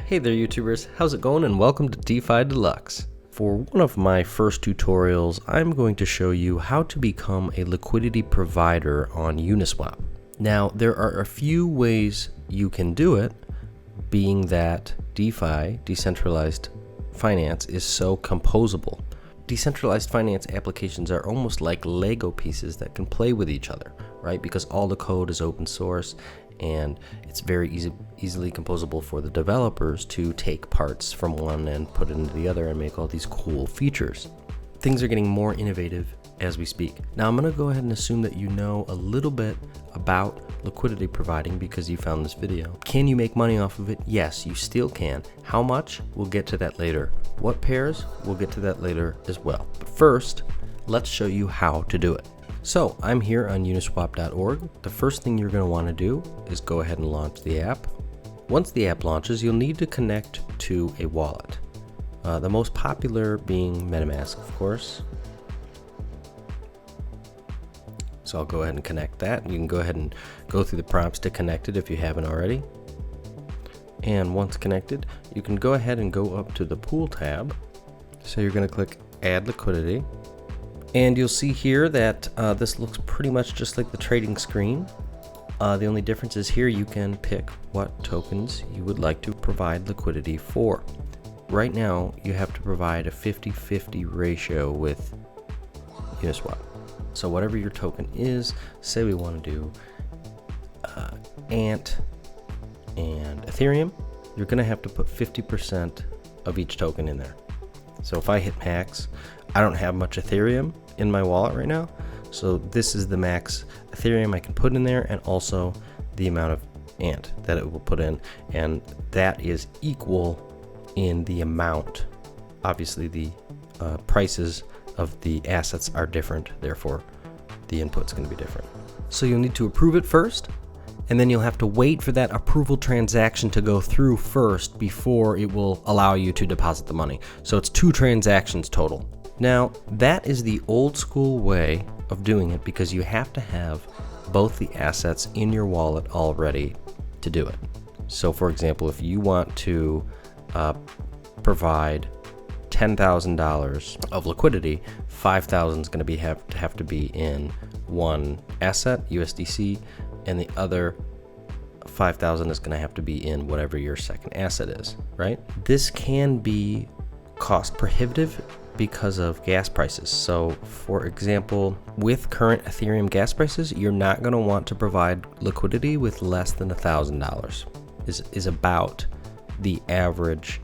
Hey there YouTubers, how's it going, and welcome to DeFi Deluxe. For one of my first tutorials, I'm going to show you how to become a liquidity provider on Uniswap. Now, there are a few ways you can do it, being that DeFi, decentralized finance, is so composable. Decentralized finance applications are almost like Lego pieces that can play with each other, right? Because all the code is open source and it's very easily composable for the developers to take parts from one and put it into the other and make all these cool features. Things are getting more innovative as we speak. Now I'm going to go ahead and assume that you know a little bit about liquidity providing because you found this video. Can you make money off of it? Yes, you still can. How much? We'll get to that later. What pairs? We'll get to that later as well. But first, let's show you how to do it. So I'm here on Uniswap.org. The first thing you're going to want to do is go ahead and launch the app. Once the app launches, you'll need to connect to a wallet. The most popular being MetaMask, of course. So I'll go ahead and connect that. You can go ahead and go through the prompts to connect it if you haven't already. And once connected, you can go ahead and go up to the pool tab. So you're going to click Add Liquidity. And you'll see here that this looks pretty much just like the trading screen. The only difference is here you can pick what tokens you would like to provide liquidity for. Right now, you have to provide a 50-50 ratio with Uniswap. So whatever your token is, say we want to do Ant and Ethereum, you're going to have to put 50% of each token in there. So if I hit max, I don't have much Ethereum in my wallet right now, so this is the max Ethereum I can put in there, and also the amount of Ant that it will put in, and that is equal in the amount. Obviously the prices of the assets are different, therefore the input's going to be different. So you'll need to approve it first, and then you'll have to wait for that approval transaction to go through first before it will allow you to deposit the money. So it's 2 transactions total. Now, that is the old school way of doing it because you have to have both the assets in your wallet already to do it. So for example, if you want to provide $10,000 of liquidity, $5,000 is going to have to be in one asset, USDC, and the other $5,000 is going to have to be in whatever your second asset is, right? This can be cost prohibitive because of gas prices. So for example, with current Ethereum gas prices, you're not going to want to provide liquidity with less than $1,000 is about the average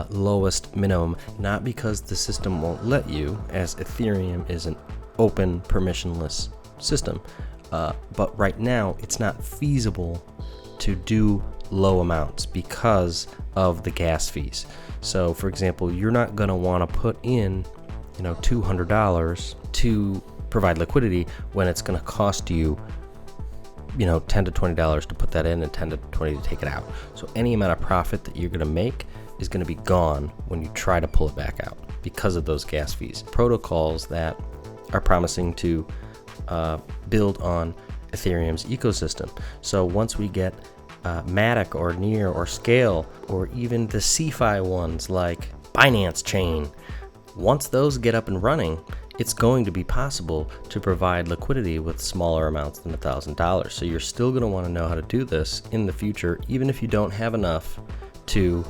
lowest minimum, not because the system won't let you, as Ethereum is an open permissionless system, but right now it's not feasible to do low amounts because of the gas fees. So for example, you're not going to want to put in $200 to provide liquidity when it's going to cost you $10 to $20 to put that in and $10 to $20 to take it out. So any amount of profit that you're going to make is going to be gone when you try to pull it back out because of those gas fees. Protocols that are promising to build on Ethereum's ecosystem. So once we get Matic or Near or Scale, or even the CeFi ones like Binance Chain, once those get up and running, it's going to be possible to provide liquidity with smaller amounts than $1,000. So you're still going to want to know how to do this in the future, even if you don't have enough to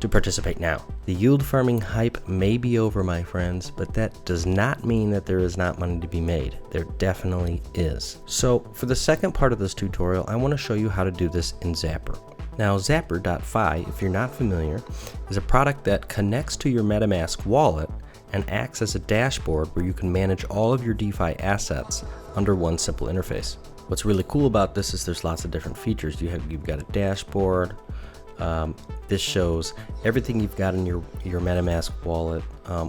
participate now. The yield farming hype may be over, my friends, but that does not mean that there is not money to be made. There definitely is. So for the second part of this tutorial, I want to show you how to do this in Zapper. Now, Zapper.fi, if you're not familiar, is a product that connects to your MetaMask wallet and acts as a dashboard where you can manage all of your DeFi assets under one simple interface. What's really cool about this is there's lots of different features. You've got a dashboard. This shows everything you've got in your MetaMask wallet,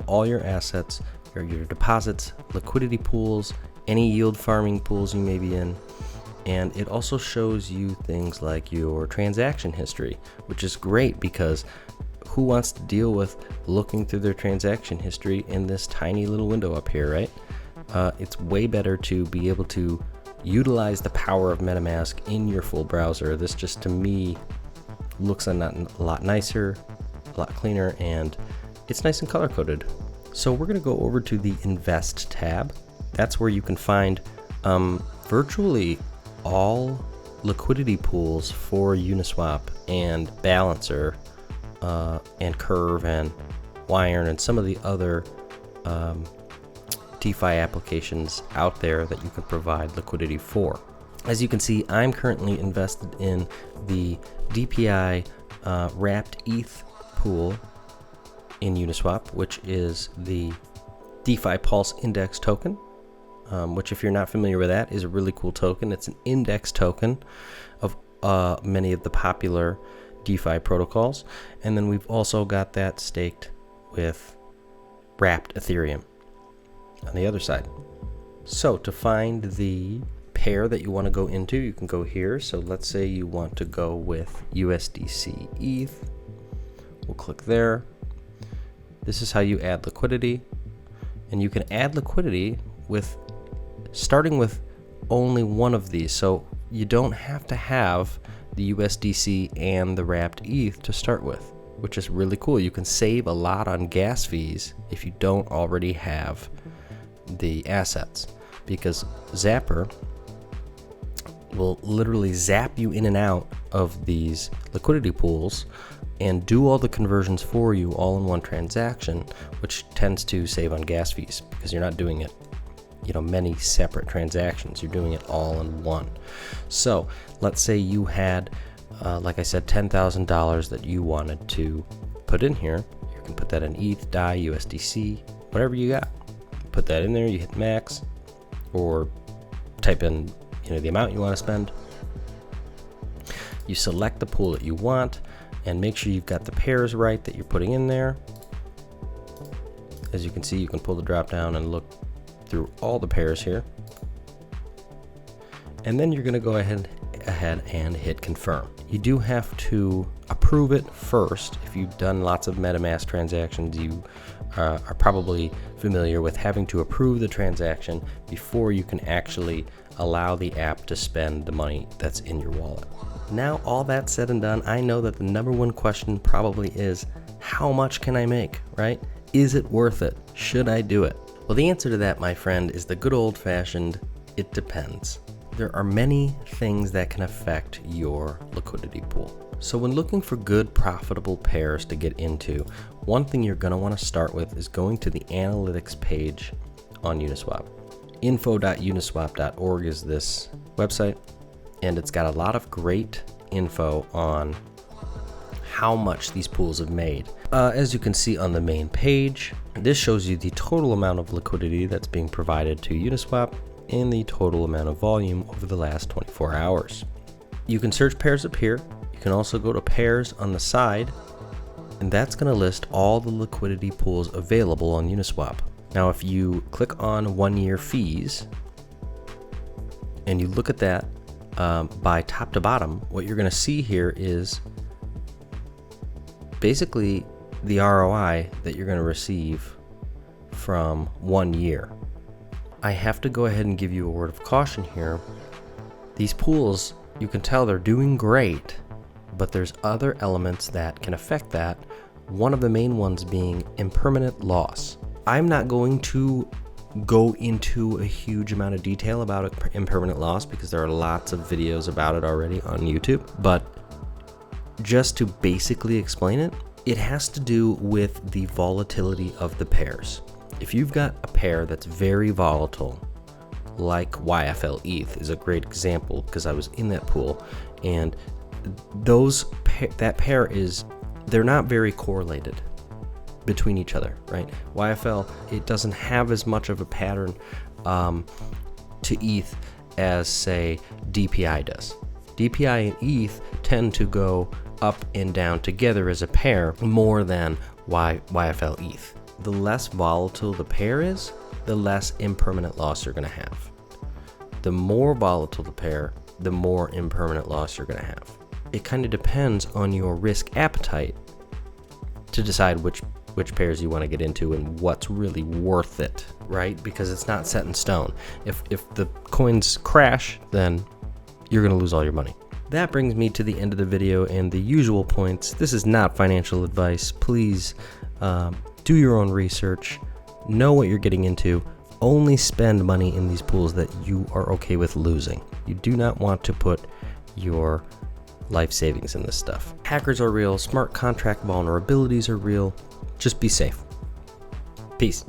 all your assets, your deposits, liquidity pools, any yield farming pools you may be in, and it also shows you things like your transaction history, which is great because who wants to deal with looking through their transaction history in this tiny little window up here, right? It's way better to be able to utilize the power of MetaMask in your full browser. This just, to me, looks a lot nicer, a lot cleaner, and it's nice and color coded. So we're going to go over to the Invest tab. That's where you can find virtually all liquidity pools for Uniswap and Balancer and Curve and Wirearn and some of the other DeFi applications out there that you can provide liquidity for. As you can see, I'm currently invested in the DPI wrapped ETH pool in Uniswap, which is the DeFi Pulse Index token, which, if you're not familiar with that, is a really cool token. It's an index token of many of the popular DeFi protocols. And then we've also got that staked with wrapped Ethereum on the other side. So to find the pair that you want to go into, you can go here. So let's say you want to go with USDC ETH. We'll click there. This is how you add liquidity, and you can add liquidity with starting with only one of these. So you don't have to have the USDC and the wrapped ETH to start with, which is really cool. You can save a lot on gas fees if you don't already have the assets, because Zapper will literally zap you in and out of these liquidity pools and do all the conversions for you all in one transaction, which tends to save on gas fees because you're not doing it, many separate transactions. You're doing it all in one. So let's say you had, like I said, $10,000 that you wanted to put in here. You can put that in ETH, DAI, USDC, whatever you got. Put that in there, you hit max, or type in the amount you want to spend. You select the pool that you want and make sure you've got the pairs right that you're putting in there. As you can see, you can pull the drop down and look through all the pairs here. And then you're going to go ahead and hit confirm. You do have to approve it first. If you've done lots of MetaMask transactions, you are probably familiar with having to approve the transaction before you can actually allow the app to spend the money that's in your wallet. Now, all that said and done, I know that the number one question probably is, how much can I make, right? Is it worth it? Should I do it? Well, the answer to that, my friend, is the good old-fashioned, it depends. There are many things that can affect your liquidity pool. So when looking for good, profitable pairs to get into, one thing you're going to want to start with is going to the analytics page on Uniswap. info.uniswap.org is this website, and it's got a lot of great info on how much these pools have made. As you can see on the main page, this shows you the total amount of liquidity that's being provided to Uniswap and the total amount of volume over the last 24 hours. You can search pairs up here. You can also go to pairs on the side, and that's going to list all the liquidity pools available on Uniswap. Now, if you click on 1 year fees and you look at that by top to bottom, what you're going to see here is basically the ROI that you're going to receive from 1 year. I have to go ahead and give you a word of caution here. These pools, you can tell they're doing great, but there's other elements that can affect that. One of the main ones being impermanent loss. I'm not going to go into a huge amount of detail about impermanent loss because there are lots of videos about it already on YouTube, but just to basically explain it, it has to do with the volatility of the pairs. If you've got a pair that's very volatile, like YFL ETH is a great example because I was in that pool, and that pair is, they're not very correlated between each other, right? YFL, it doesn't have as much of a pattern to ETH as, say, DPI does. DPI and ETH tend to go up and down together as a pair more than YFL ETH. The less volatile the pair is, the less impermanent loss you're going to have. The more volatile the pair, the more impermanent loss you're going to have. It kind of depends on your risk appetite to decide which pairs you want to get into and what's really worth it, right? Because it's not set in stone. If the coins crash, then you're going to lose all your money. That brings me to the end of the video and the usual points. This is not financial advice. Please do your own research, know what you're getting into. Only spend money in these pools that you are okay with losing. You do not want to put your life savings in this stuff. Hackers are real, smart contract vulnerabilities are real. Just be safe. Peace.